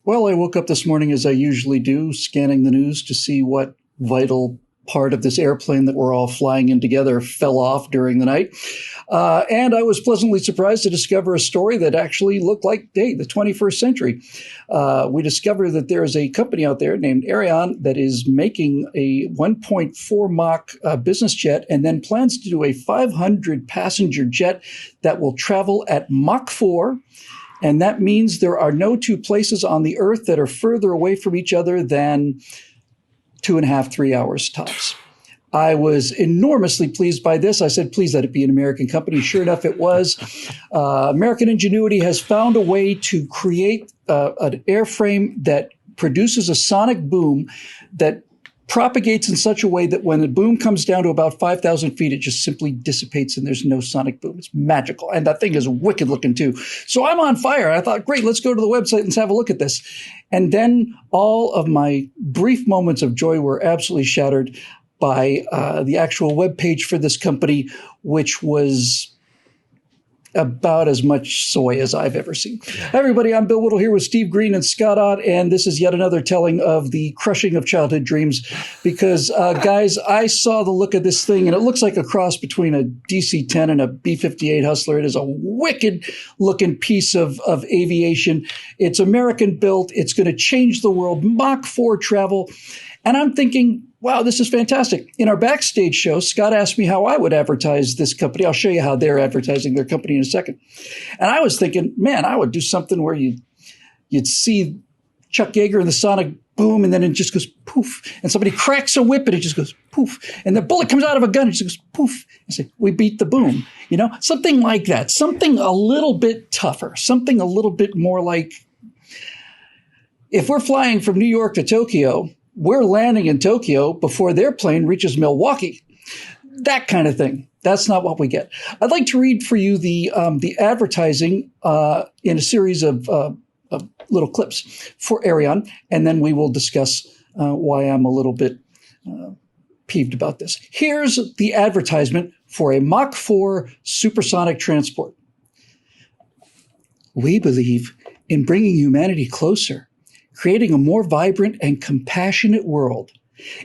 Well, I woke up this morning as I usually do, scanning the news to see what vital part of this airplane that we're all flying in together fell off during the night. And I was pleasantly surprised to discover a story that actually looked like, hey, the 21st century. We discovered that there is a company out there named Aerion that is making a 1.4 Mach business jet and then plans to do a 500 passenger jet that will travel at Mach 4. And that means there are no two places on the Earth that are further away from each other than 2.5, 3 hours tops. I was enormously pleased by this. I said, please let it be an American company. Sure enough, it was. American ingenuity has found a way to create an airframe that produces a sonic boom that propagates in such a way that when the boom comes down to about 5,000 feet, it just simply dissipates and there's no sonic boom. It's magical. And that thing is wicked looking too. So I'm on fire. I thought, great, let's go to the website and have a look at this. And then all of my brief moments of joy were absolutely shattered by the actual webpage for this company, which was about as much soy as I've ever seen. Hi, everybody. I'm Bill Whittle here with Steve Green and Scott Ott, and this is yet another telling of the crushing of childhood dreams because, guys, I saw the look of this thing, and it looks like a cross between a DC-10 and a B-58 Hustler. It is a wicked-looking piece of aviation. It's American-built. It's going to change the world. Mach 4 travel. And I'm thinking, wow, this is fantastic. In our backstage show, Scott asked me how I would advertise this company. I'll show you how they're advertising their company in a second. And I was thinking, man, I would do something where you'd see Chuck Yeager and the sonic boom, and then it just goes poof. And somebody cracks a whip, and it just goes poof. And the bullet comes out of a gun, and it just goes poof. I say, we beat the boom. You know, something like that. Something a little bit tougher. Something a little bit more like, if we're flying from New York to Tokyo, we're landing in Tokyo before their plane reaches Milwaukee. That kind of thing. That's not what we get. I'd like to read for you the advertising in a series of little clips for Aerion, and then we will discuss why I'm a little bit peeved about this. Here's the advertisement for a Mach 4 supersonic transport. We believe in bringing humanity closer, creating a more vibrant and compassionate world,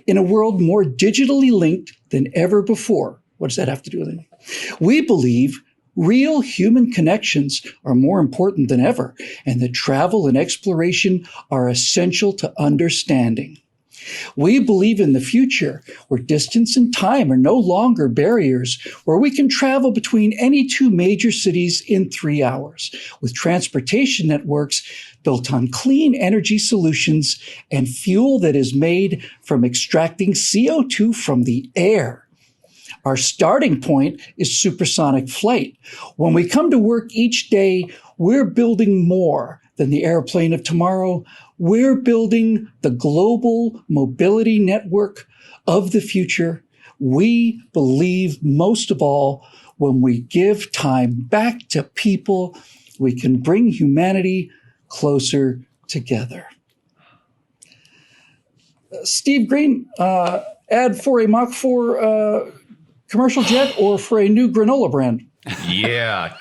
in a world more digitally linked than ever before. What does that have to do with anything? We believe real human connections are more important than ever, and that travel and exploration are essential to understanding. We believe in the future where distance and time are no longer barriers, where we can travel between any two major cities in 3 hours, with transportation networks built on clean energy solutions and fuel that is made from extracting CO2 from the air. Our starting point is supersonic flight. When we come to work each day, we're building more than the airplane of tomorrow. We're building the global mobility network of the future. We believe most of all, when we give time back to people, we can bring humanity closer together. Steve Green, ad for a Mach 4 commercial jet or for a new granola brand? Yeah,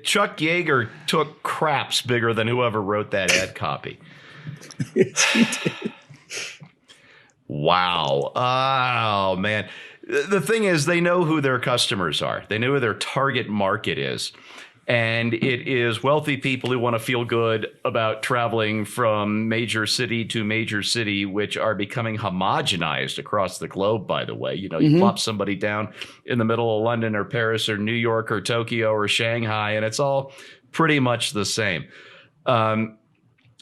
Chuck Yeager took craps bigger than whoever wrote that ad copy. Yes, he did. Wow. Oh, man. The thing is, they know who their customers are. They know who their target market is. And it is wealthy people who want to feel good about traveling from major city to major city, which are becoming homogenized across the globe, by the way. You know, you plop somebody down in the middle of London or Paris or New York or Tokyo or Shanghai, and it's all pretty much the same.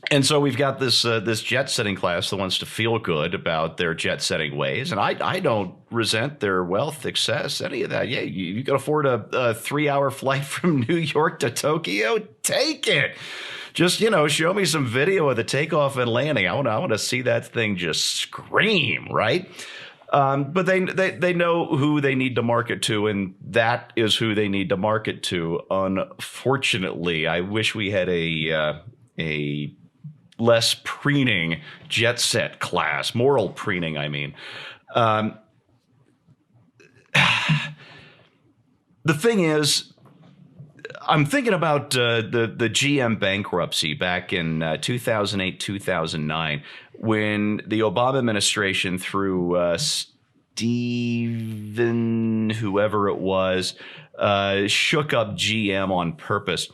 And so we've got this jet setting class that wants to feel good about their jet setting ways. And I don't resent their wealth, success, any of that. Yeah, you can afford a 3-hour flight from New York to Tokyo. Take it. Just, you know, show me some video of the takeoff and landing. I want to see that thing just scream, right? But they know who they need to market to, and that is who they need to market to. Unfortunately, I wish we had a less preening jet set class, moral preening, I mean. The thing is, I'm thinking about the GM bankruptcy back in 2008, 2009, when the Obama administration threw Steven, whoever it was, shook up GM on purpose.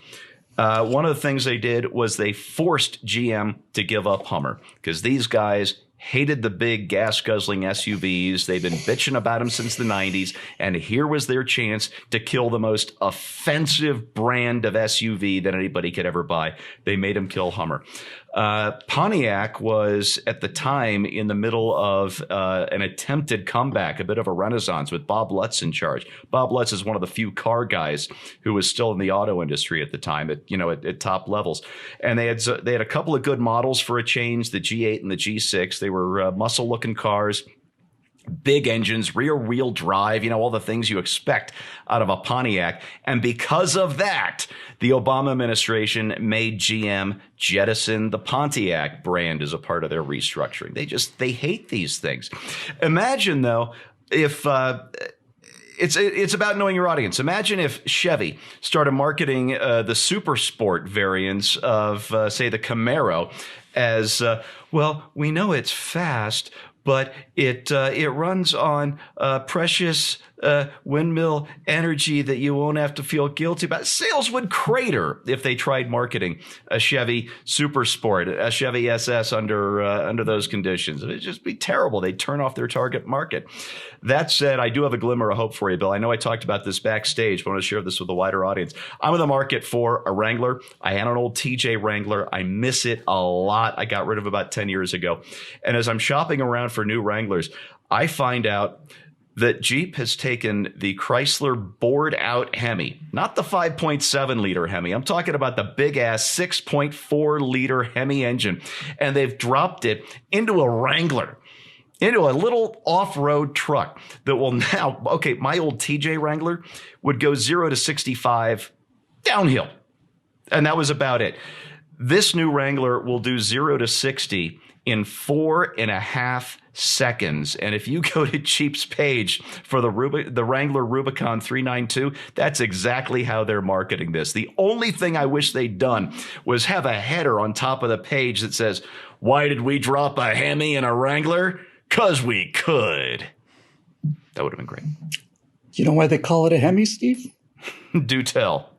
One of the things they did was they forced GM to give up Hummer because these guys hated the big gas-guzzling SUVs. They've been bitching about them since the 90s, and here was their chance to kill the most offensive brand of SUV that anybody could ever buy. They made them kill Hummer. Pontiac was, at the time, in the middle of an attempted comeback, a bit of a renaissance with Bob Lutz in charge. Bob Lutz is one of the few car guys who was still in the auto industry at the time, at top levels. And they had a couple of good models for a change, the G8 and the G6. They were muscle-looking cars. Big engines, rear-wheel drive, all the things you expect out of a Pontiac. And because of that, the Obama administration made GM jettison the Pontiac brand as a part of their restructuring. They hate these things. Imagine, though, if it's about knowing your audience. Imagine if Chevy started marketing the super sport variants of, say, the Camaro as, we know it's fast, but it runs on precious windmill energy that you won't have to feel guilty about. Sales would crater if they tried marketing a Chevy Super Sport, a Chevy SS under those conditions. It'd just be terrible. They'd turn off their target market. That said, I do have a glimmer of hope for you, Bill. I know I talked about this backstage, but I want to share this with a wider audience. I'm in the market for a Wrangler. I had an old TJ Wrangler. I miss it a lot. I got rid of it about 10 years ago. And as I'm shopping around for new Wranglers, I find out that Jeep has taken the Chrysler bored out Hemi, not the 5.7 liter Hemi. I'm talking about the big ass 6.4 liter Hemi engine, and they've dropped it into a Wrangler, into a little off-road truck that will now, my old TJ Wrangler would go 0 to 65 downhill. And that was about it. This new Wrangler will do 0 to 60 in 4.5 seconds. And if you go to Jeep's page for the Wrangler Rubicon 392, that's exactly how they're marketing this. The only thing I wish they'd done was have a header on top of the page that says, "Why did we drop a Hemi in a Wrangler? 'Cause we could." That would have been great. You know why they call it a Hemi, Steve? Do tell.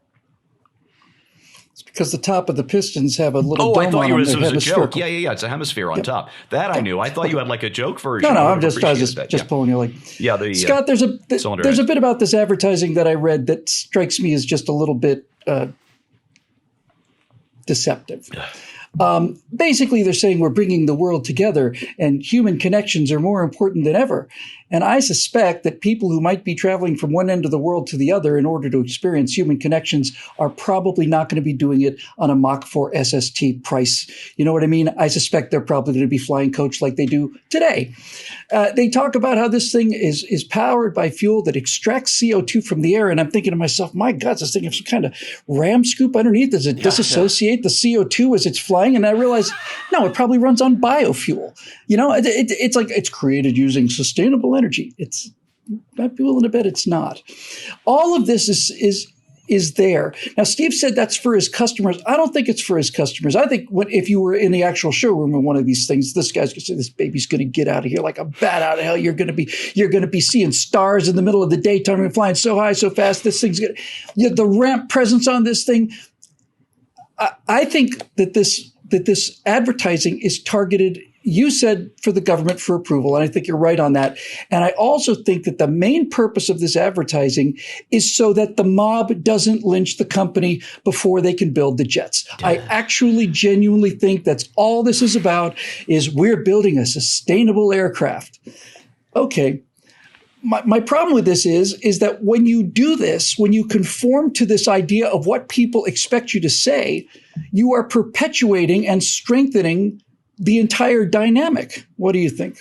Because the top of the pistons have a little dome I thought on you were them. it was a joke. Yeah. It's a hemisphere on top. That I knew. I thought you had like a joke version. No, I was just pulling you like. Yeah, Scott, there's a bit about this advertising that I read that strikes me as just a little bit deceptive. Basically, they're saying we're bringing the world together and human connections are more important than ever. And I suspect that people who might be traveling from one end of the world to the other in order to experience human connections are probably not going to be doing it on a Mach 4 SST price. You know what I mean? I suspect they're probably going to be flying coach like they do today. They talk about how this thing is powered by fuel that extracts CO2 from the air. And I'm thinking to myself, my God, this thing has some kind of ram scoop underneath. Does it disassociate the CO2 as it's flying? And I realized, no, it probably runs on biofuel. It's like it's created using sustainable energy. I'd be willing to bet it's not. All of this is there. Now, Steve said that's for his customers. I don't think it's for his customers. I think if you were in the actual showroom of one of these things, this guy's going to say, "This baby's going to get out of here like a bat out of hell. You're going to be seeing stars in the middle of the daytime and flying so high, so fast. This thing's going to, the ramp presence on this thing." I think that this advertising is targeted. You said for the government for approval, and I think you're right on that. And I also think that the main purpose of this advertising is so that the mob doesn't lynch the company before they can build the jets. Yeah. I actually genuinely think that's all this is about, is we're building a sustainable aircraft. Okay. My problem with this is that when you do this, when you conform to this idea of what people expect you to say, you are perpetuating and strengthening the entire dynamic. What do you think?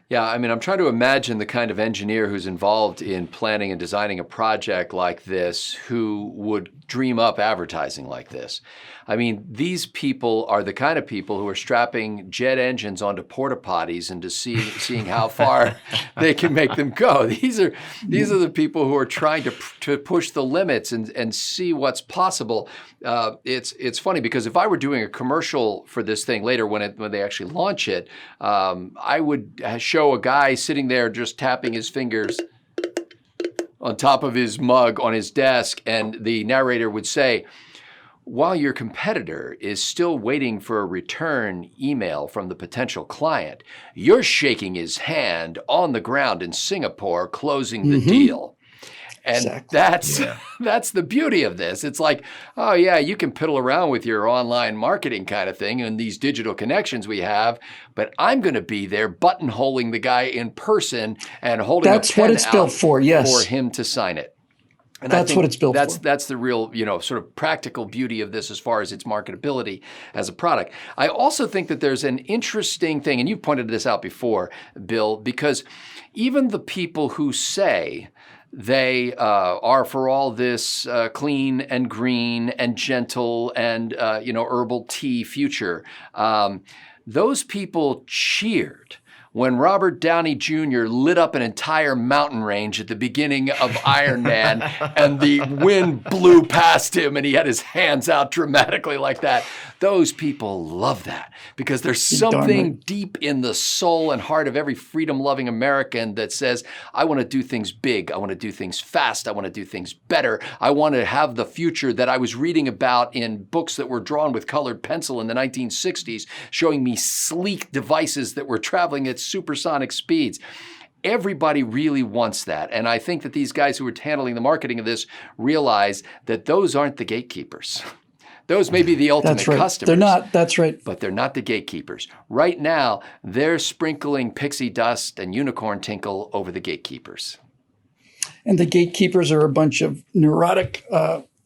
Yeah, I mean, I'm trying to imagine the kind of engineer who's involved in planning and designing a project like this who would dream up advertising like this. I mean, these people are the kind of people who are strapping jet engines onto porta potties and just seeing how far they can make them go. These are the people who are trying to push the limits and see what's possible. It's funny because if I were doing a commercial for this thing later when they actually launch it, I would show a guy sitting there just tapping his fingers on top of his mug on his desk, and the narrator would say, while your competitor is still waiting for a return email from the potential client, you're shaking his hand on the ground in Singapore, closing the deal. And exactly. That's the beauty of this. It's like, oh yeah, you can piddle around with your online marketing kind of thing and these digital connections we have, but I'm going to be there buttonholing the guy in person and holding a pen what it's built for, yes. for him to sign it. And that's what it's built for. That's the real, sort of practical beauty of this as far as its marketability as a product. I also think that there's an interesting thing, and you pointed this out before, Bill, because even the people who say they are for all this clean and green and gentle and, herbal tea future, those people cheered when Robert Downey Jr. lit up an entire mountain range at the beginning of Iron Man and the wind blew past him and he had his hands out dramatically like that. Those people love that because there's something deep in the soul and heart of every freedom-loving American that says, I want to do things big. I want to do things fast. I want to do things better. I want to have the future that I was reading about in books that were drawn with colored pencil in the 1960s, showing me sleek devices that were traveling at supersonic speeds. Everybody really wants that. And I think that these guys who are handling the marketing of this realize that those aren't the gatekeepers. Those may be the ultimate customers. They're not, that's right. But they're not the gatekeepers. Right now, they're sprinkling pixie dust and unicorn tinkle over the gatekeepers. And the gatekeepers are a bunch of neurotic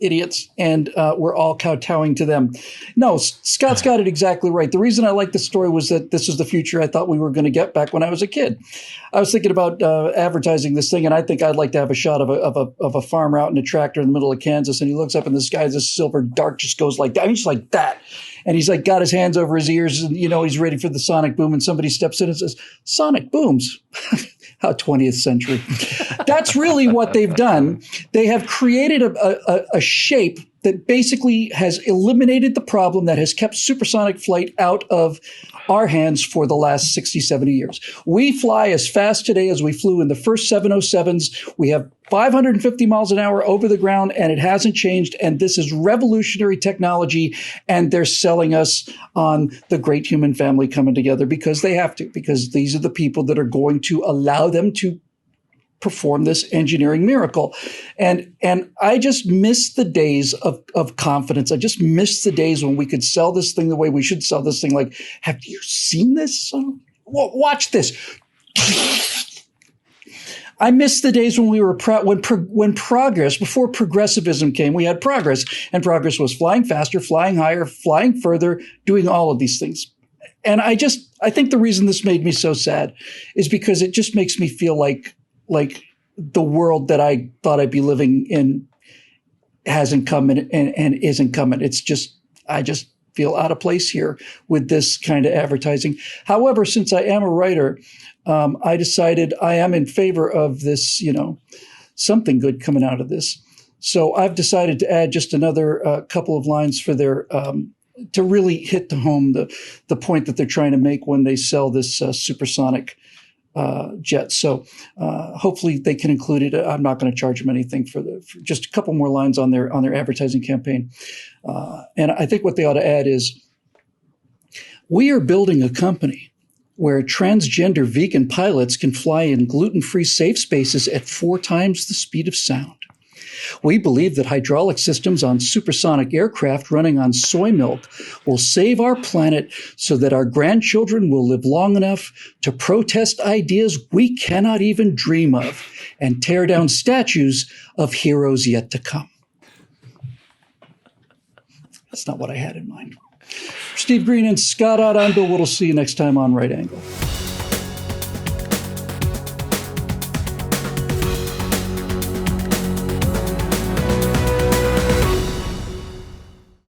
idiots, and we're all kowtowing to them. No, Scott's got it exactly right. The reason I like the story was that this is the future I thought we were going to get back when I was a kid. I was thinking about advertising this thing, and I think I'd like to have a shot of a farmer out in a tractor in the middle of Kansas, and he looks up and the sky, this silver dart just goes like that. I mean, just like that. And he's like got his hands over his ears, and he's ready for the sonic boom, and somebody steps in and says, "Sonic booms." How 20th century. That's really what they've done. They have created a shape that basically has eliminated the problem that has kept supersonic flight out of our hands for the last 60, 70 years. We fly as fast today as we flew in the first 707s. We have 550 miles an hour over the ground, and it hasn't changed. And this is revolutionary technology. And they're selling us on the great human family coming together because they have to, because these are the people that are going to allow them to perform this engineering miracle. And I just miss the days of confidence. I just miss the days when we could sell this thing the way we should sell this thing. Like, have you seen this? Watch this. I miss the days when we were when progress, before progressivism came, we had progress, and progress was flying faster, flying higher, flying further, doing all of these things. And I think the reason this made me so sad is because it just makes me feel like the world that I thought I'd be living in hasn't come and isn't coming. I just feel out of place here with this kind of advertising. However, since I am a writer, I decided I am in favor of this, something good coming out of this. So I've decided to add just another couple of lines for their, to really hit home the point that they're trying to make when they sell this supersonic jet. So hopefully they can include it. I'm not going to charge them anything for just a couple more lines on their advertising campaign. And I think what they ought to add is, we are building a company where transgender vegan pilots can fly in gluten-free safe spaces at 4 times the speed of sound. We believe that hydraulic systems on supersonic aircraft running on soy milk will save our planet so that our grandchildren will live long enough to protest ideas we cannot even dream of and tear down statues of heroes yet to come. That's not what I had in mind. For Steve Green and Scott Ott, I'm Bill Whittle. See you next time on Right Angle.